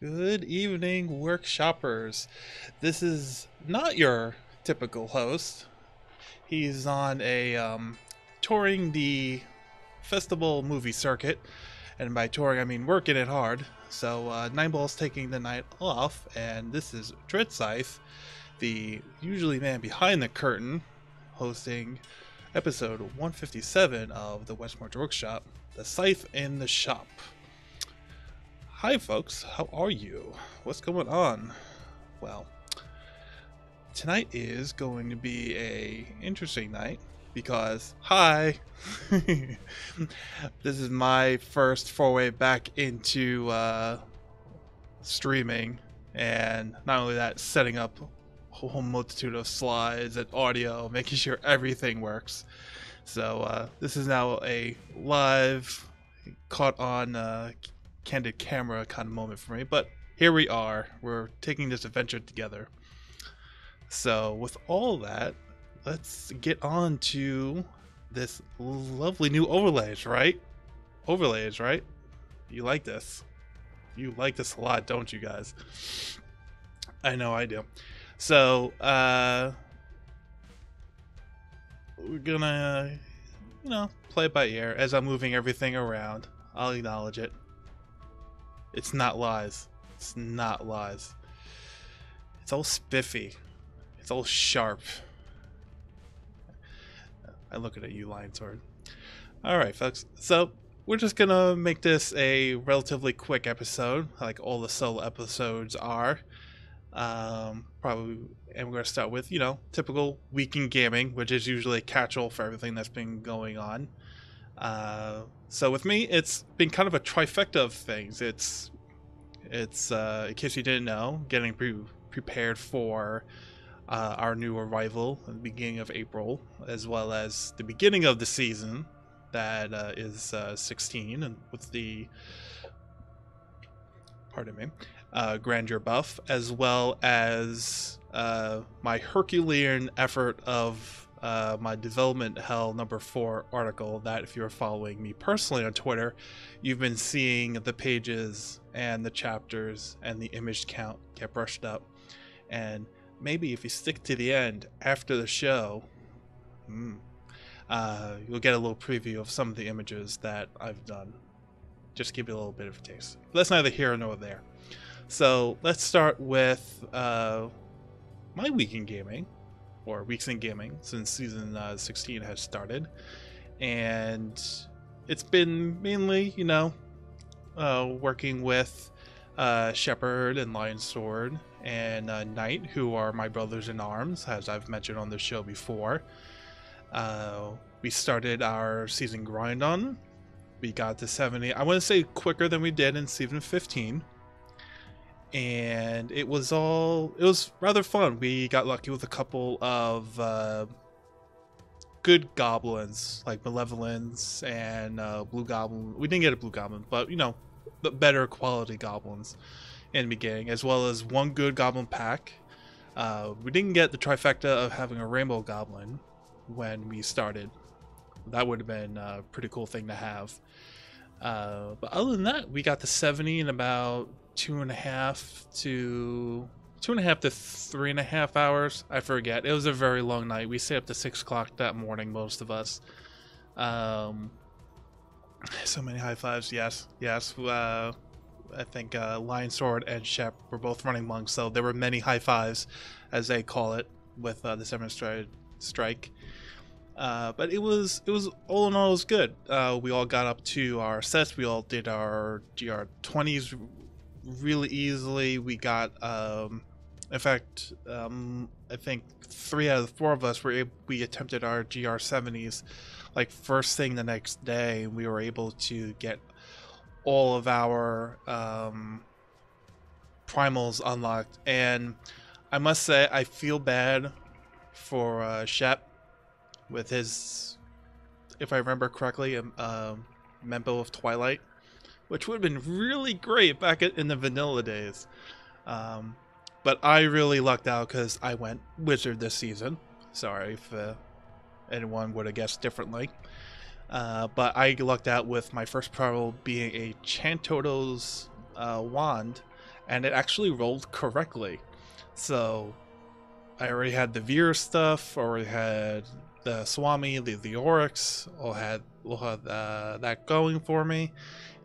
Good evening, workshoppers. This is not your typical host. He's on a touring the festival movie circuit, and by touring I mean working it hard. So Neinball's taking the night off, and this is Dredscythe, the usually man behind the curtain, hosting episode 157 of the Westmarch Workshop, the Scythe in the Shop. Hi folks, how are you? What's going on? Well, tonight is going to be a interesting night because, hi! This is my first foray back into streaming, and not only that, setting up a whole multitude of slides and audio, making sure everything works. So this is now a live, caught on candid camera kind of moment for me, but here we are. We're taking this adventure together. So with all that, let's get on to this lovely new overlays, right? Overlays, right? You like this. You like this a lot, don't you guys? I know I do. So we're gonna, play it by ear as I'm moving everything around. I'll acknowledge it. It's not lies. It's not lies. It's all spiffy. It's all sharp. I look at you, Lion Sword. Alright, folks. So, we're just gonna make this a relatively quick episode, like all the solo episodes are. Probably, and we're gonna start with, typical week in gaming, which is usually a catch-all for everything that's been going on. So with me, it's been kind of a trifecta of things. It's in case you didn't know, getting prepared for our new arrival at the beginning of April, as well as the beginning of the season that is 16, and with the, pardon me, grandeur buff, as well as my Herculean effort of my Development Hell number 4 article that, if you're following me personally on Twitter, you've been seeing the pages and the chapters and the image count get brushed up. And maybe if you stick to the end after the show, you'll get a little preview of some of the images that I've done. Just give you a little bit of a taste. But that's neither here nor there. So let's start with my week in gaming, or weeks in gaming, since season 16 has started. And it's been mainly, working with Shepherd and Lion Sword and Knight, who are my brothers in arms, as I've mentioned on the show before. We started our season grind on. We got to 70. I want to say quicker than we did in season 15. And it was rather fun. We got lucky with a couple of good goblins, like Malevolence and Blue Goblin. We didn't get a Blue Goblin, but the better quality goblins in the beginning, as well as one good goblin pack. We didn't get the trifecta of having a Rainbow Goblin when we started. That would have been a pretty cool thing to have. But other than that, we got to 70 in about 2.5 to 3.5 hours. I forget. It was a very long night. We stayed up to 6 o'clock that morning, most of us. So many high fives. Yes. I think Lion Sword and Shep were both running monks, so there were many high fives, as they call it, with the demonstrated strike. But it was all in all, it was good. We all got up to our sets. We all did our GR20s really easily. We got in fact, I think 3 out of the 4 of us we attempted our GR70s like first thing the next day. We were able to get all of our primals unlocked, and I must say I feel bad for Shep with his, if I remember correctly, Mempo of Twilight, which would have been really great back in the vanilla days. But I really lucked out because I went Wizard this season. Sorry if anyone would have guessed differently. But I lucked out with my first primal being a Chantoto's wand, and it actually rolled correctly. So I already had the Veer stuff, already had the Swami, the Oryx, all had that going for me,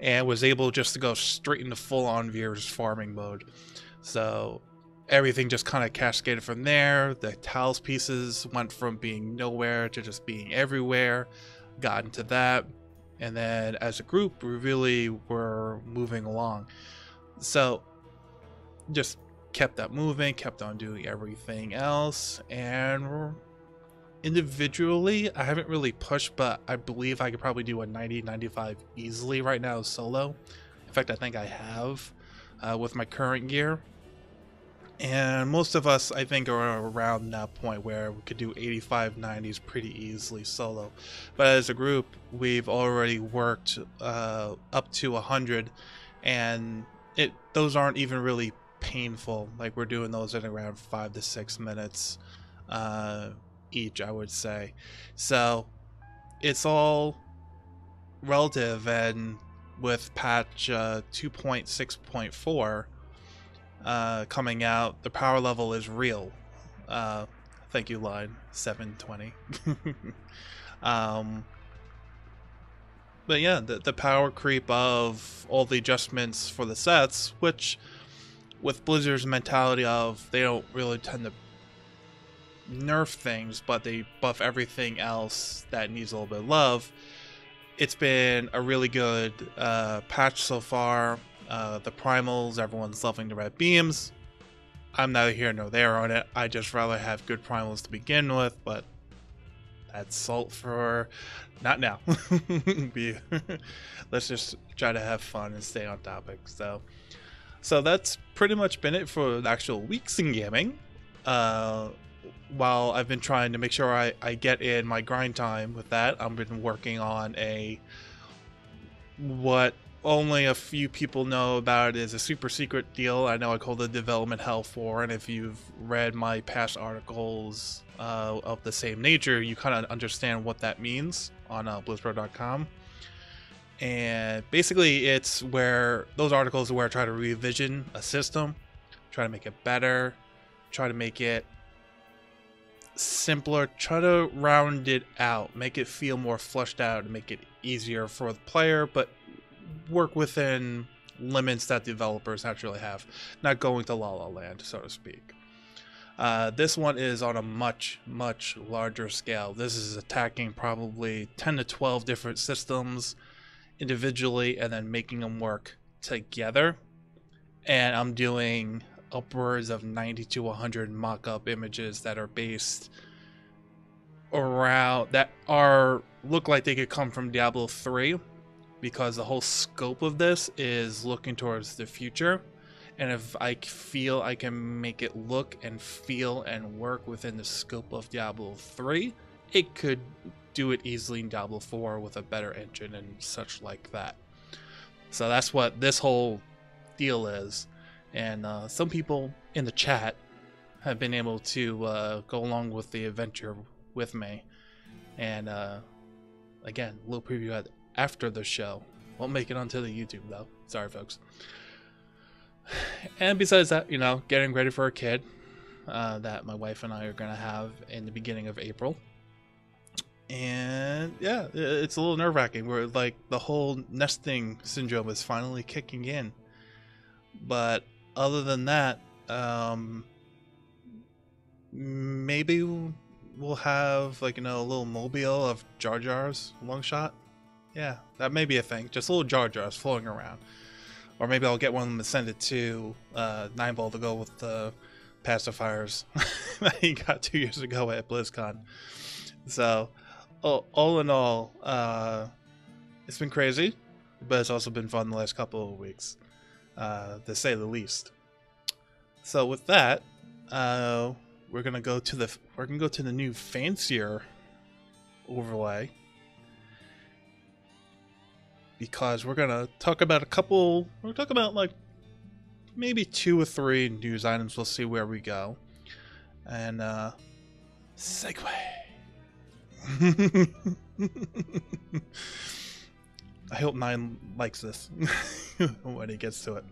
and was able just to go straight into full-on Veer's farming mode. So everything just kind of cascaded from there. The Talos pieces went from being nowhere to just being everywhere, got into that, and then as a group we really were moving along. So just kept that moving, kept on doing everything else, and individually I haven't really pushed, but I believe I could probably do a 90-95 easily right now solo. In fact, I think I have with my current gear. And most of us, I think, are around that point where we could do 85-90s pretty easily solo. But as a group, we've already worked up to 100, and those aren't even really painful. Like, we're doing those in around 5 to 6 minutes each, I would say. So it's all relative, and with patch 2.6.4 coming out, the power level is real. Thank you, line 720. But yeah, the power creep of all the adjustments for the sets, which with Blizzard's mentality of they don't really tend to nerf things, but they buff everything else that needs a little bit of love. It's been a really good patch so far. The primals, everyone's loving the red beams. I'm neither here nor there on it. I just rather have good primals to begin with, but that's salt for not now. Let's just try to have fun and stay on topic. So that's pretty much been it for the actual weeks in gaming. While I've been trying to make sure I get in my grind time with that, I've been working on what only a few people know about is a super secret deal. I know I call the development hell for, and if you've read my past articles of the same nature, you kind of understand what that means on blizzpro.com. And basically it's where those articles are where I try to revision a system, try to make it better, try to make it simpler, try to round it out, make it feel more fleshed out, and make it easier for the player, but work within limits that developers naturally have, not going to La La Land, so to speak. This one is on a much larger scale. This is attacking probably 10 to 12 different systems individually and then making them work together. And I'm doing upwards of 90 to 100 mock-up images that are based around look like they could come from Diablo 3, because the whole scope of this is looking towards the future. And if I feel I can make it look and feel and work within the scope of Diablo 3, it could do it easily in Diablo 4 with a better engine and such like that. So that's what this whole deal is. And some people in the chat have been able to go along with the adventure with me. And again, a little preview after the show. Won't make it onto the YouTube though. Sorry, folks. And besides that, getting ready for a kid that my wife and I are going to have in the beginning of April. And yeah, it's a little nerve-wracking. Where like the whole nesting syndrome is finally kicking in. But other than that, maybe we'll have like a little mobile of Jar Jar's long shot. Yeah, that may be a thing. Just little Jar Jars floating around. Or maybe I'll get one of them and send it to Neinball to go with the pacifiers that he got 2 years ago at BlizzCon. So, all in all, it's been crazy, but it's also been fun the last couple of weeks, to say the least. So with that, we're gonna go to the new fancier overlay, because we're gonna talk about like maybe 2 or 3 news items. We'll see where we go. And segue. I hope Nine likes this when he gets to it.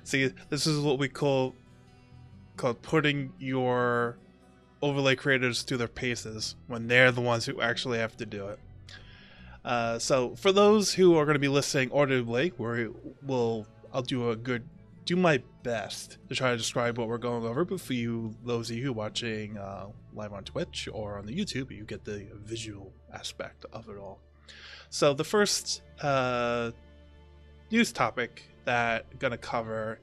See, this is what we call putting your overlay creators through their paces when they're the ones who actually have to do it. So for those who are going to be listening audibly, I'll do my best to try to describe what we're going over. But for those of you watching live on Twitch or on the YouTube, you get the visual aspect of it all. So the first news topic that I'm going to cover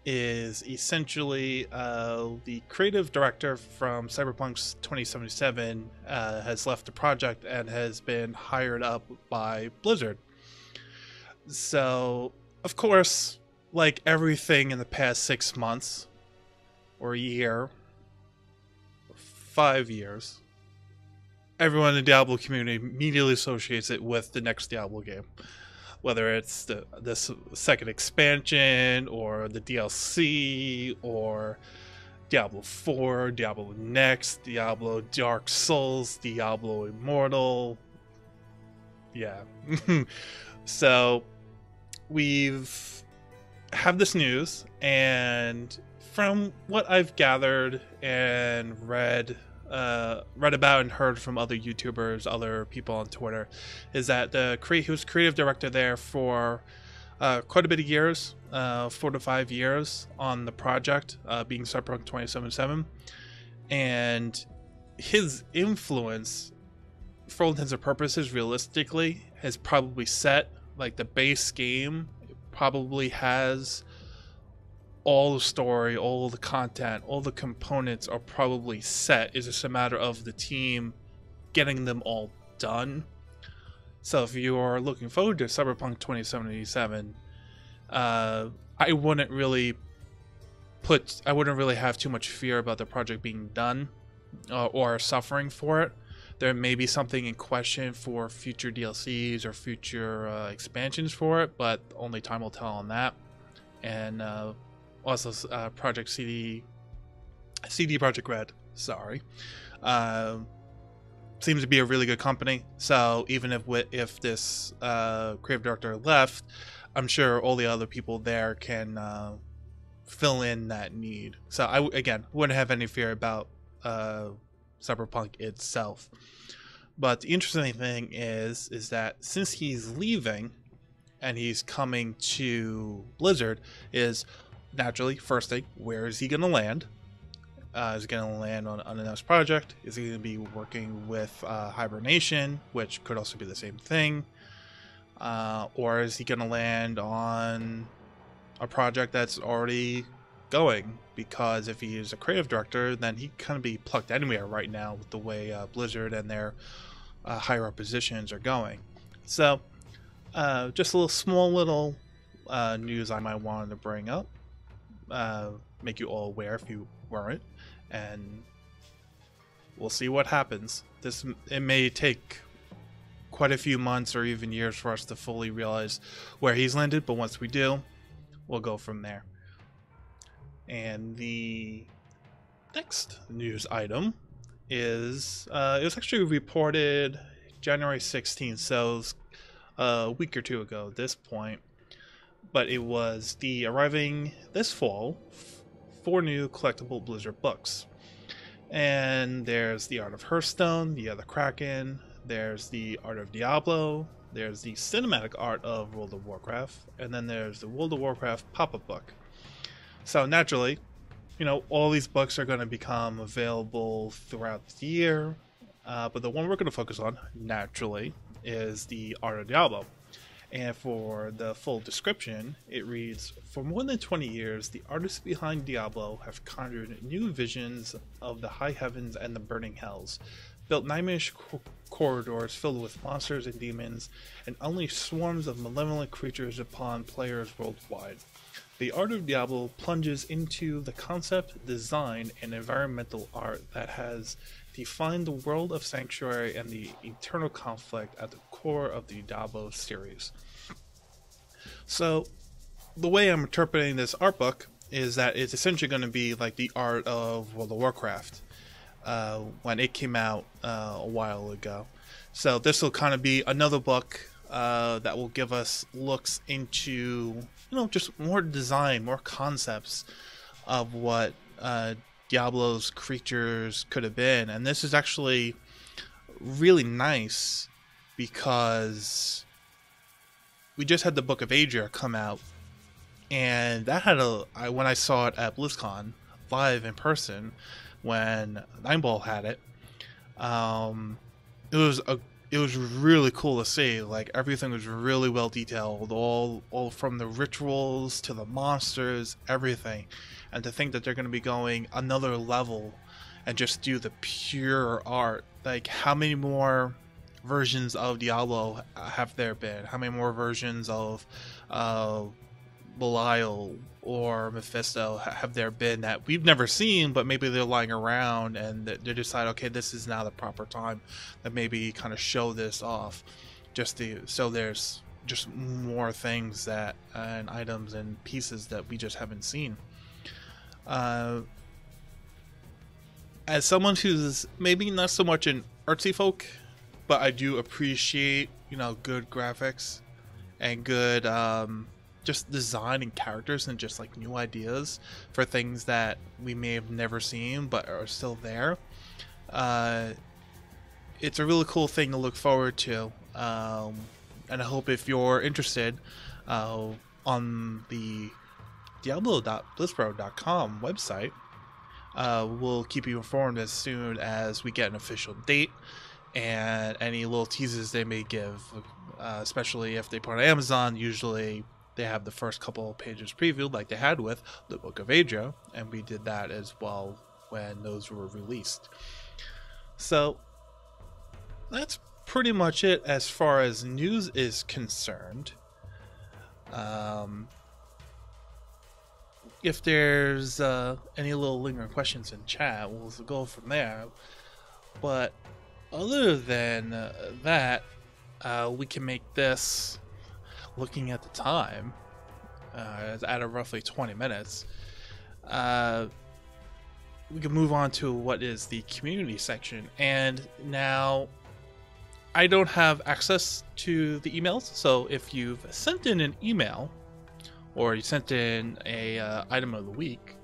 is essentially the creative director from Cyberpunk's 2077 has left the project and has been hired up by Blizzard. So, of course, like everything in the past 6 months, or a year, 5 years, everyone in the Diablo community immediately associates it with the next Diablo game. Whether it's this second expansion, or the DLC, or Diablo 4, Diablo Next, Diablo Dark Souls, Diablo Immortal. Yeah. So we've have this news, and from what I've gathered and read about and heard from other YouTubers, other people on Twitter, is that he was creative director there for quite a bit of years, 4 to 5 years on the project, being Cyberpunk 2077, and his influence, for all intents and purposes, realistically, has probably set, like, the base game probably has all the story, all the content, all the components are probably set. It's just a matter of the team getting them all done. So if you are looking forward to Cyberpunk 2077, I wouldn't really have too much fear about the project being done or suffering for it. There may be something in question for future DLCs or future expansions for it, but only time will tell on that. And also, Project CD Projekt Red, sorry, seems to be a really good company. So even if this creative director left, I'm sure all the other people there can fill in that need. So I wouldn't have any fear about Cyberpunk itself. But the interesting thing is that since he's leaving and he's coming to Blizzard, is naturally, first thing, where is he going to land? Is he going to land on an unannounced project? Is he going to be working with Hibernation, which could also be the same thing? Or is he going to land on a project that's already going? Because if he is a creative director, then he kind of be plucked anywhere right now with the way Blizzard and their higher up positions are going. So, just a small little news I might want to bring up. Make you all aware if you weren't, and we'll see what happens. It may take quite a few months or even years for us to fully realize where he's landed, but once we do, we'll go from there. And the next news item is it was actually reported January 16th, so it was a week or two ago at this point. But it was arriving this fall 4 new collectible Blizzard books. And there's the Art of Hearthstone, the Other Kraken, there's the Art of Diablo, there's the cinematic art of World of Warcraft, and then there's the World of Warcraft pop-up book. So naturally, all these books are going to become available throughout the year, but the one we're going to focus on, naturally, is the Art of Diablo. And for the full description, it reads, "For more than 20 years, the artists behind Diablo have conjured new visions of the high heavens and the burning hells, built nightmarish corridors filled with monsters and demons, and unleashed swarms of malevolent creatures upon players worldwide. The Art of Diablo plunges into the concept, design, and environmental art that has defined the world of Sanctuary and the eternal conflict at the core of the Diablo series." So, the way I'm interpreting this art book is that it's essentially going to be like the art of World of Warcraft when it came out a while ago. So this will kind of be another book that will give us looks into just more design, more concepts of what Diablo's creatures could have been. And this is actually really nice because we just had the Book of Adria come out, and that had when I saw it at BlizzCon live in person when Neinball had it, it was really cool to see. Like, everything was really well detailed, all from the rituals to the monsters, everything. And to think that they're going to be going another level and just do the pure art. Like, how many more versions of Diablo have there been? How many more versions of Belial or Mephisto have there been that we've never seen, but maybe they're lying around and they decide, okay, this is now the proper time that maybe kind of show this off, so there's just more things that and items and pieces that we just haven't seen. As someone who's maybe not so much an artsy folk, but I do appreciate, good graphics and good just design and characters and just like new ideas for things that we may have never seen but are still there. It's a really cool thing to look forward to, and I hope if you're interested on the Diablo.blizzpro.com website, we'll keep you informed as soon as we get an official date and any little teases they may give, especially if they put on Amazon. Usually they have the first couple of pages previewed like they had with the Book of Adria, and we did that as well when those were released. So that's pretty much it as far as news is concerned. If there's any little lingering questions in chat, we'll go from there. But other than that, we can make this, looking at the time, at a roughly 20 minutes, we can move on to what is the community section. And now, I don't have access to the emails, so if you've sent in an email, or you sent in a item of the week,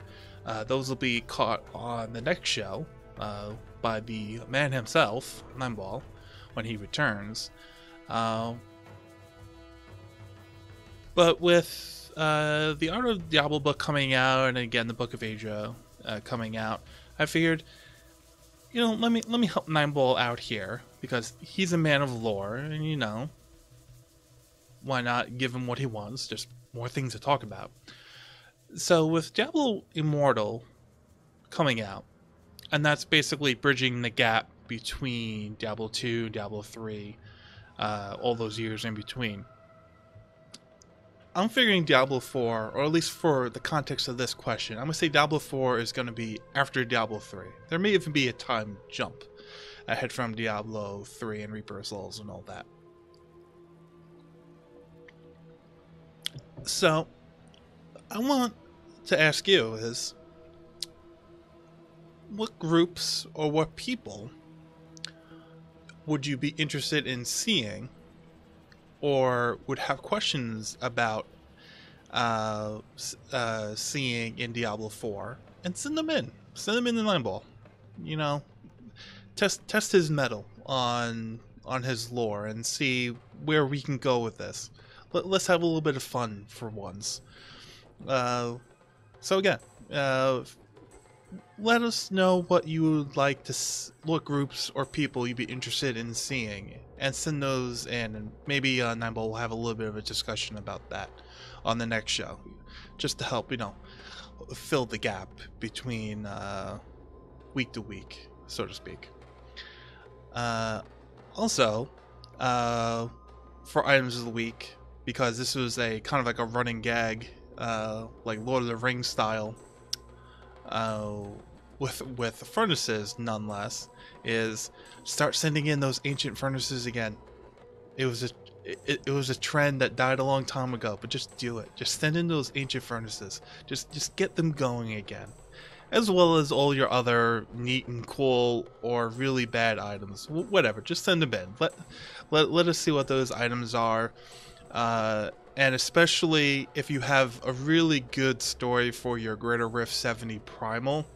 those will be caught on the next show by the man himself, Neinball, when he returns. But with the Art of Diablo book coming out, and again the Book of Adria coming out, I figured, let me help Neinball out here, because he's a man of lore, and why not give him what he wants? Just more things to talk about. So with Diablo Immortal coming out, and that's basically bridging the gap between Diablo 2, Diablo 3, all those years in between. I'm figuring Diablo 4, or at least for the context of this question, I'm going to say Diablo 4 is going to be after Diablo 3. There may even be a time jump ahead from Diablo 3 and Reaper of Souls and all that. So, I want to ask you is, what groups or what people would you be interested in seeing, or would have questions about seeing in Diablo 4, and send them in the Neinball. Test his mettle on his lore and see where we can go with this. Let's have a little bit of fun for once. So again, let us know what you would like to, what groups or people you'd be interested in seeing, and send those in, and maybe Neinball will have a little bit of a discussion about that on the next show, just to help fill the gap between week to week, so to speak. Also, for items of the week, because this was a kind of like a running gag, like Lord of the Rings style, with the furnaces nonetheless, is start sending in those ancient furnaces again. It was a trend that died a long time ago, but just do it. Just send in those ancient furnaces. Just get them going again, as well as all your other neat and cool or really bad items. Whatever, just send them in. Let us see what those items are. And especially if you have a really good story for your Greater Rift 70 Primal,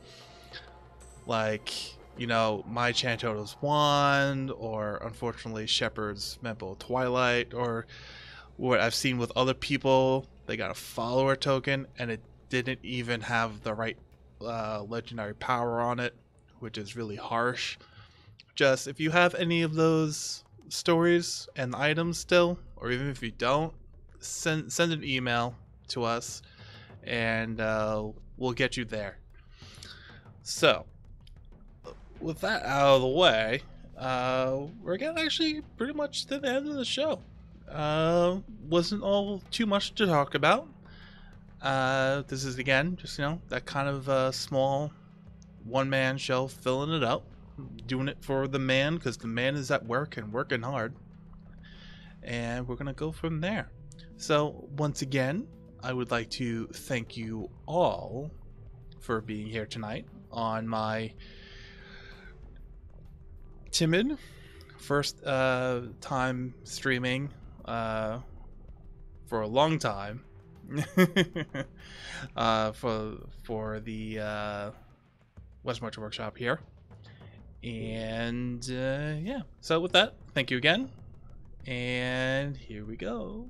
like, you know, My Chantota's Wand, or unfortunately Shepard's Mempo Twilight, or what I've seen with other people, they got a follower token and it didn't even have the right legendary power on it, which is really harsh. Just if you have any of those stories and items still, or even if you don't, send an email to us and we'll get you there. So with that out of the way, we're getting actually pretty much to the end of the show. Wasn't all too much to talk about. This is again just, you know, that kind of small one-man show, filling it up, doing it for the man, because the man is at work and working hard, and we're gonna go from there. So once again, I would like to thank you all for being here tonight on my timid first time streaming for a long time for the Westmarch workshop here. And yeah, so with that, thank you again, and here we go.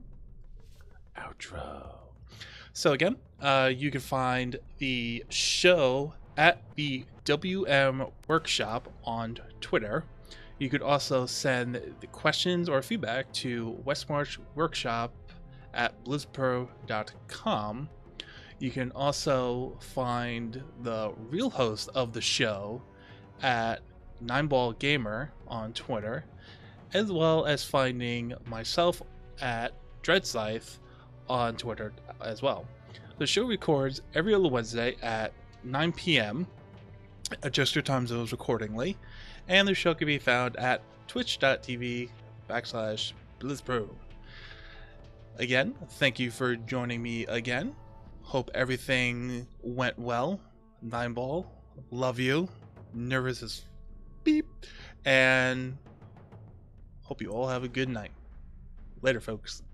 Outro. So again, you can find the show at the WM Workshop on Twitter. You could also send the questions or feedback to Westmarch Workshop at blizzpro.com. You can also find the real host of the show at Neinball Gamer on Twitter, as well as finding myself at Dredscythe on Twitter as well. The show records every other Wednesday at 9 p.m. Adjust your time zones accordingly, and the show can be found at twitch.tv/BlizzPro. Again, thank you for joining me again. Hope everything went well. Neinball, love you. Nervous as beep. And hope you all have a good night. Later, folks.